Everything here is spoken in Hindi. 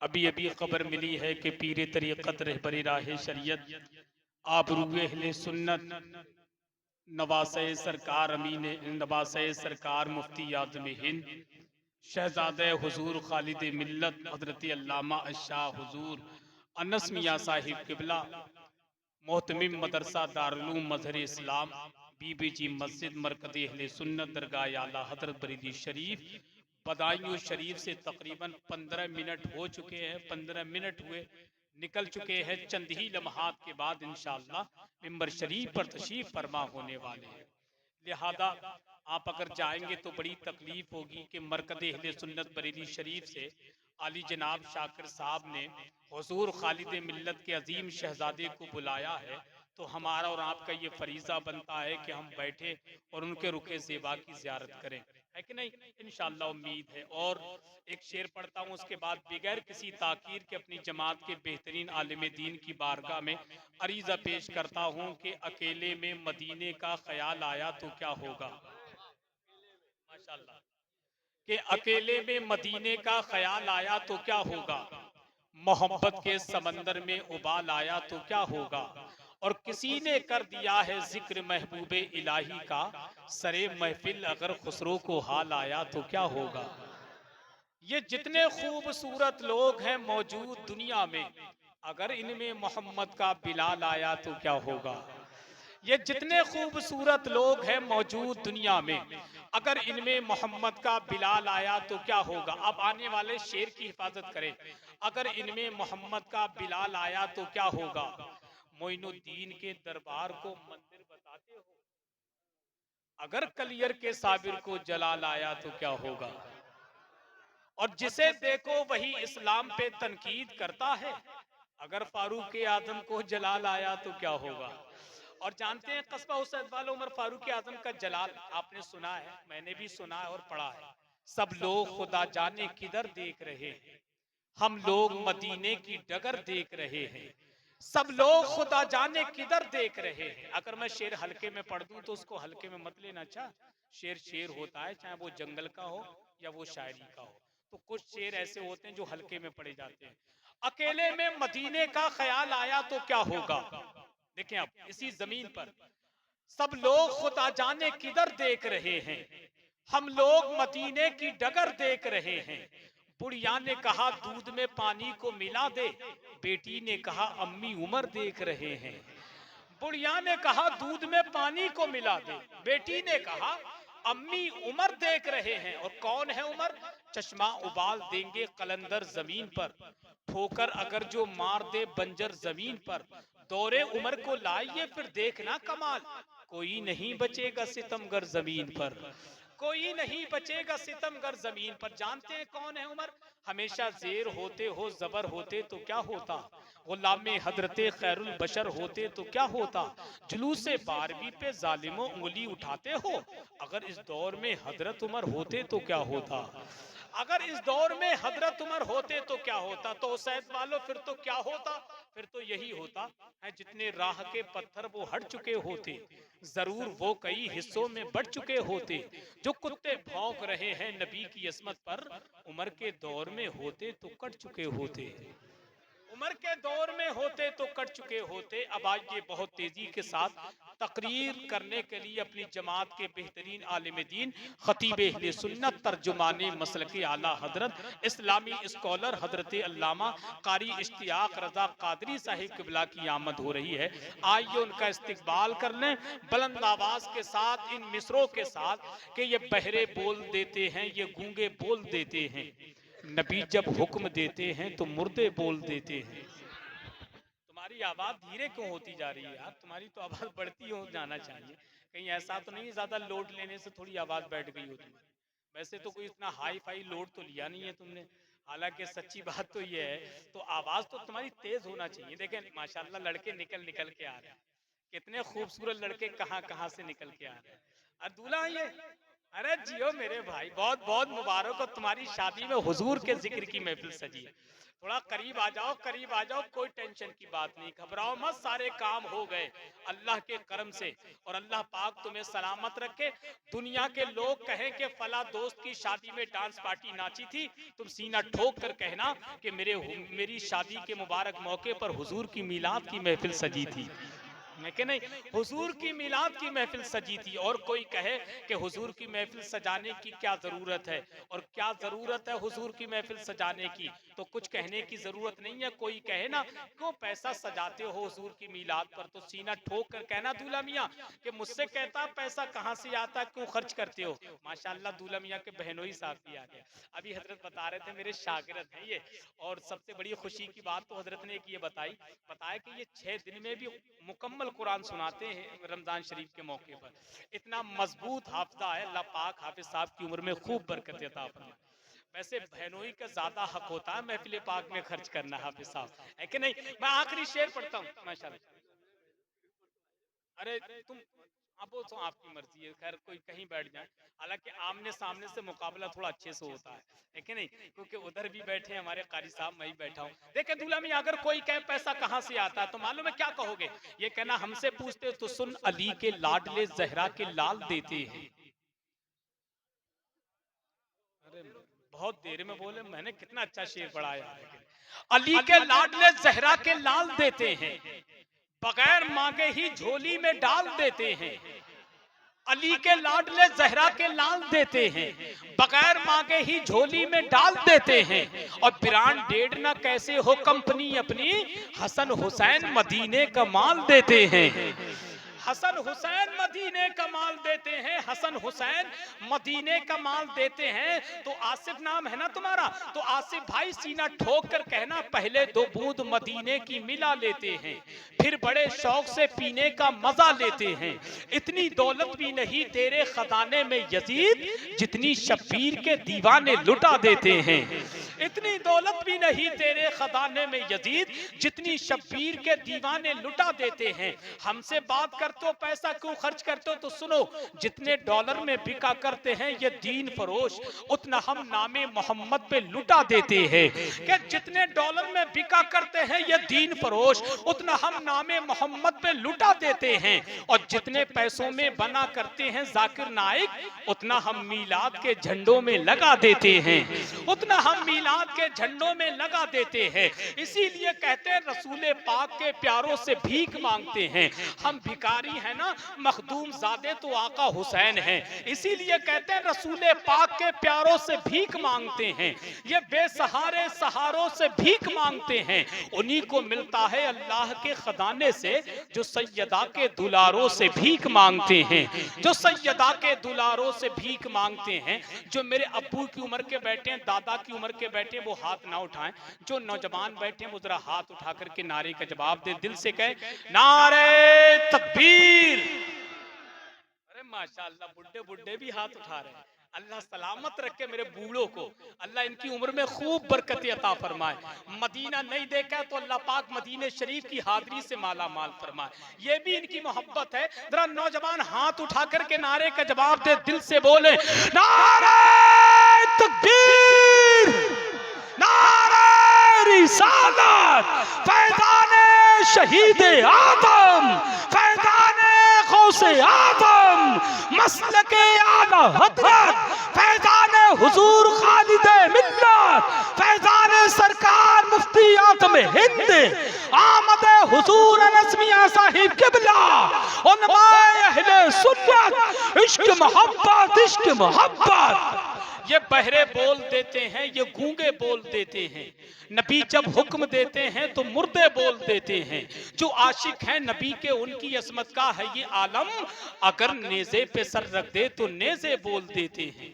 अभी अभी खबर मिली है कि पीर तरीक़त रहबरी राह शरीयत आबरूए अहले सुन्नत नवासे सरकार अमीन नवासे सरकार मुफ्ती आज़म हिंद शहजादे हुजूर खालिद मिल्लत हजरत अल्लामा शाह हुजूर अनस मियाँ साहिब किबला मोहतमिम मदरसा दारुल मजहर इस्लाम बीबी जी मस्जिद मरकज़ अहले सुन्नत दरगाह आला हजरत बरेली शरीफ बदायूं शरीफ से तकरीबन 15 मिनट हो चुके हैं। 15 मिनट हुए निकल चुके हैं। चंद ही लम्हात के बाद इंशाअल्लाह मिंबर शरीफ पर तशरीफ फरमा होने वाले हैं। लिहाजा आप अगर जाएंगे तो बड़ी तकलीफ होगी कि मरकज़ अहले सुन्नत बरेली शरीफ से आली जनाब शाकिर साहब ने हुजूर खालिद मिल्लत के अजीम शहजादे को बुलाया है, तो हमारा और आपका ये फरीज़ा बनता है कि हम बैठे और उनके रुके ज़ेबा की ज़ियारत करें, है कि नहीं? इंशाअल्लाह उम्मीद है। और एक शेर पढ़ता हूँ, उसके बाद बगैर किसी ताकीर के अपनी जमात के बेहतरीन आलिम दीन की बारगाह में अरीज़ा पेश करता हूँ कि अकेले में मदीने का ख्याल आया तो क्या होगा। माशाअल्लाह। कि अकेले में मदीने का ख्याल आया तो क्या होगा, मोहब्बत के समंदर में उबाल आया तो क्या होगा, और किसी ने कर दिया है जिक्र महबूबे इलाही का, सरे महफिल अगर खुसरो को हाल आया तो क्या होगा। ये जितने खूबसूरत लोग हैं मौजूद दुनिया में, अगर इनमें मोहम्मद का बिलाल आया तो क्या होगा। ये जितने खूबसूरत लोग हैं मौजूद दुनिया में, अगर इनमें मोहम्मद का बिलाल आया तो क्या होगा। अब आने वाले शेर की हिफाजत करें, अगर इनमें मोहम्मद का बिलाल आया तो क्या होगा। मोइनुद्दीन के दरबार को मंदिर बताते हो, अगर कलियर के साबिर को जलाल आया तो क्या होगा। और जिसे देखो वही इस्लाम पे तनकीद करता है, अगर फारूक आजम को जलाल आया तो क्या होगा। और जानते हैं कस्बा हुसैन वाले उमर फारूक आजम का जलाल आपने सुना है, मैंने भी सुना है और पढ़ा है। सब लोग खुदा जाने किधर देख रहे हैं, हम लोग मदीने की डगर देख रहे हैं। सब लोग खुदा जाने किधर देख रहे हैं। अगर मैं शेर हल्के में पढ़ दूं तो उसको हल्के में मत लेना। अच्छा, शेर शेर होता है, चाहे वो जंगल का हो या वो शायरी का हो। तो कुछ शेर ऐसे होते हैं जो हल्के में पढ़े जाते हैं। अकेले में मदीने का ख्याल आया तो क्या होगा। देखें अब इसी जमीन पर सब लोग खुदा जाने किधर देख रहे हैं, हम लोग मदीने की डगर देख रहे हैं। बुढ़िया ने कहा दूध में पानी को मिला दे, बेटी ने कहा अम्मी उमर देख रहे हैं। बुढ़िया ने कहा दूध में पानी को मिला दे, बेटी ने कहा अम्मी उमर देख रहे हैं। और कौन है उमर, चश्मा उबाल देंगे कलंदर जमीन पर, ठोकर अगर जो मार दे बंजर जमीन पर, दौरे उमर को लाइए फिर देखना कमाल, कोई नहीं बचेगा सितमगर जमीन पर, कोई नहीं बचेगा सितमगर जमीन पर। जानते हैं कौन है उमर, हमेशा जेर होते हो जबर होते तो क्या होता, गुलामे हजरते खैरुल बशर होते तो क्या होता, जुलूसे बारबी पे जालिमो उंगली उठाते हो, अगर इस दौर में हजरत उमर होते तो क्या होता, अगर इस दौर में हजरत उमर होते तो क्या होता। तो सैद वालों फिर तो क्या होता, फिर तो यही होता है जितने राह के पत्थर वो हट चुके होते, जरूर वो कई हिस्सों में बढ़ चुके होते, जो कुत्ते भौंक रहे हैं नबी की असमत पर, उमर के दौर में होते तो कट चुके होते, उमर के दौर में होते तो कट चुके होते। अब आइए बहुत तेजी के साथ तकरीर करने के लिए अपनी जमात के बेहतरीन आलिम दीन खतीब अहले सुन्नत तर्जुमाने मसलक आला हजरत इस्लामी स्कॉलर हजरत अल्लामा कारी इश्तियाक रजा कादरी साहिब किबला की आमद हो रही है। आइए उनका इस्तकबाल कर लें बुलंद आवाज के साथ इन मिसरों के साथ कि ये बहरे बोल देते हैं, ये गूंगे बोल देते हैं, नबी जब हुक्म देते हैं तो मुर्दे बोल देते हैं। तुम्हारी आवाज धीरे क्यों होती जा रही है यार, तुम्हारी तो आवाज बढ़ती हो जाना चाहिए। कहीं ऐसा तो नहीं ज्यादा लोड लेने से थोड़ी आवाज बैठ गई हो तुम्हारी। वैसे तो कोई इतना हाई फाई लोड तो लिया नहीं है तुमने, हालांकि सच्ची बात तो ये है। तो आवाज तो तुम्हारी तेज होना चाहिए। देखें माशाल्लाह लड़के निकल निकल के आ रहे हैं, कितने खूबसूरत लड़के कहाँ कहाँ से निकल के आ रहे हैं। और दूल्हा ये अरे जियो मेरे भाई, बहुत बहुत मुबारक हो, तुम्हारी शादी में हुजूर के जिक्र की महफिल सजी है। थोड़ा करीब आ जाओ, करीब आ जाओ, कोई टेंशन की बात नहीं, घबराओ मत, सारे काम हो गए अल्लाह के करम से। और अल्लाह पाक तुम्हें सलामत रखे। दुनिया के लोग कहें कि फला दोस्त की शादी में डांस पार्टी नाची थी, तुम सीना ठोक कर कहना कि मेरी शादी के मुबारक मौके पर हुजूर की मीलाद की महफिल सजी थी। है कि नहीं? हुजूर की मिलाद की महफिल सजी थी। और कोई कहे कि हुजूर की महफिल सजाने की क्या जरूरत है, और क्या जरूरत है हुजूर की महफिल सजाने की, तो कुछ कहने की जरूरत नहीं है। कोई कहे ना क्यों पैसा सजाते हो हुजूर की मिलाद पर, तो सीना ठोक कर कहना दूल्हा मियाँ कि मुझसे कहता पैसा कहाँ से आता, क्यों खर्च करते हो। माशाल्लाह दूल्हा मियाँ के बहनोई साहब भी आ गए। अभी हजरत बता रहे थे मेरे शागिर्द हैं ये, और सबसे बड़ी खुशी की बात तो हजरत ने एक ये बताया कि ये 6 दिन में भी मुकम्मल कुरान सुनाते हैं रमजान शरीफ के मौके पर। इतना मजबूत हाफजा है, अल्लाह पाक हाफिज साहब की उम्र में खूब बरकत अता फरमाए। वैसे बहनोई का ज्यादा हक होता है महफिल पाक में खर्च करना हाफिज साहब, है कि नहीं? मैं आखिरी शेर पढ़ता हूँ माशाल्लाह। अरे तुम, अब वो तो आपकी मर्जी है, खैर कोई कहीं बैठ जाए। हालांकि आमने सामने से मुकाबला थोड़ा अच्छे से होता है कि नहीं? क्योंकि उधर भी बैठे हैं हमारे कारी साहब, मैं ही बैठा हूँ। देखे दूल्हा मियां, अगर कोई कहे पैसा कहाँ से आता है तो मालूम है क्या कहोगे? ये कहना हमसे पूछते तो सुन, अली के लाडले जहरा के लाल देते हैं। अरे बहुत देर में बोले, मैंने कितना अच्छा शेर पढ़ाया। अली के लाडले जहरा के लाल देते हैं, बगैर मांगे ही झोली में डाल देते हैं। अली के लाडले जहरा के लाल देते हैं, बगैर मांगे ही झोली में डाल देते हैं। और ब्रांडेड ना कैसे हो कंपनी अपनी, हसन हुसैन मदीने का माल देते हैं। हसन हुसैन मदीने का माल देते हैं, हसन हुसैन मदीने का माल देते हैं। तो आसिफ नाम है ना तुम्हारा, तो आसिफ भाई सीना ठोक कर कहना पहले 2 बूंद मदीने की मिला लेते हैं, फिर बड़े शौक से पीने का मजा लेते हैं। इतनी दौलत भी नहीं तेरे खजाने में यजीद, जितनी शब्बीर के दीवाने लुटा देते हैं। इतनी दौलत भी नहीं तेरे खजाने में यजीद, जितनी शब्बीर के दीवाने लुटा देते हैं। हमसे बात करते हो पैसा क्यों खर्च करते हो, तो सुनो, जितने डॉलर में बिका करते हैं ये दीन फरोश, उतना हम नामे मोहम्मद पे लुटा देते हैं। कि जितने डॉलर में बिका करते हैं ये दीन फरोश, उतना हम नामे मोहम्मद पे लुटा देते हैं। और जितने पैसों में बना करते हैं जाकिर नाइक, उतना हम मीलाद के झंडों में लगा देते हैं, उतना हम मीलाद के झंडों में लगा देते हैं। इसीलिए कहते हैं रसूले पाक के प्यारों से भीख मांगते हैं। हम भिखारी है ना, मखदूम ज़ादे तो आका हुसैन है। इसीलिए कहते हैं रसूले पाक के प्यारों से भीख मांगते हैं। ये बेसहारे सहारों से भीख मांगते हैं। उन्हीं को मिलता है अल्लाह के खजाने से जो सैयदा के दुलारों से भीख मांगते हैं, जो सैयदा के दुलारों से भीख मांगते हैं। जो मेरे अब्बू की उम्र के बैठे हैं, दादा की उम्र के बैठे, वो हाथ ना उठाएं। जो नौजवान बैठे हैं वो जरा हाथ उठा करके नारे का जवाब दे, दिल से कहे नारे तकबीर। अरे माशाअल्लाह, बुड्ढे बुड्ढे भी हाथ उठा रहे हैं। अल्लाह सलामत रखे मेरे बूढ़ों को, अल्लाह इनकी उम्र में खूब बरकत अता फरमाए। मदीना नहीं देखा तो अल्लाह पाक मदीने शरीफ की हाजिरी से माला माल फरमाए, ये भी इनकी मोहब्बत है। जरा नौजवान हाथ उठा करके नारे का जवाब दे, दिल से बोले नारे तकबीर, नारे रिसालत, फैज़ाने शहीद आदम, फैज़ाने गौसे आदम, मसलके आला हज़रत, फैज़ाने हुजूर खालिद मिल्लत, फैज़ाने सरकार मुफ्ती आज़म हिंद, आमद हुजूर अनस मियां साहिब किबला, उलमाए अहले सुन्नत, इश्क मोहब्बत, इश्क मोहब्बत। ये बहरे बोल देते हैं, ये गूंगे बोल देते हैं। नबी जब हुक्म देते हैं तो मुर्दे बोल देते हैं। जो आशिक हैं नबी के उनकी असमत का है ये आलम, अगर नेज़े पे सर रख दे तो नेज़े बोल देते हैं।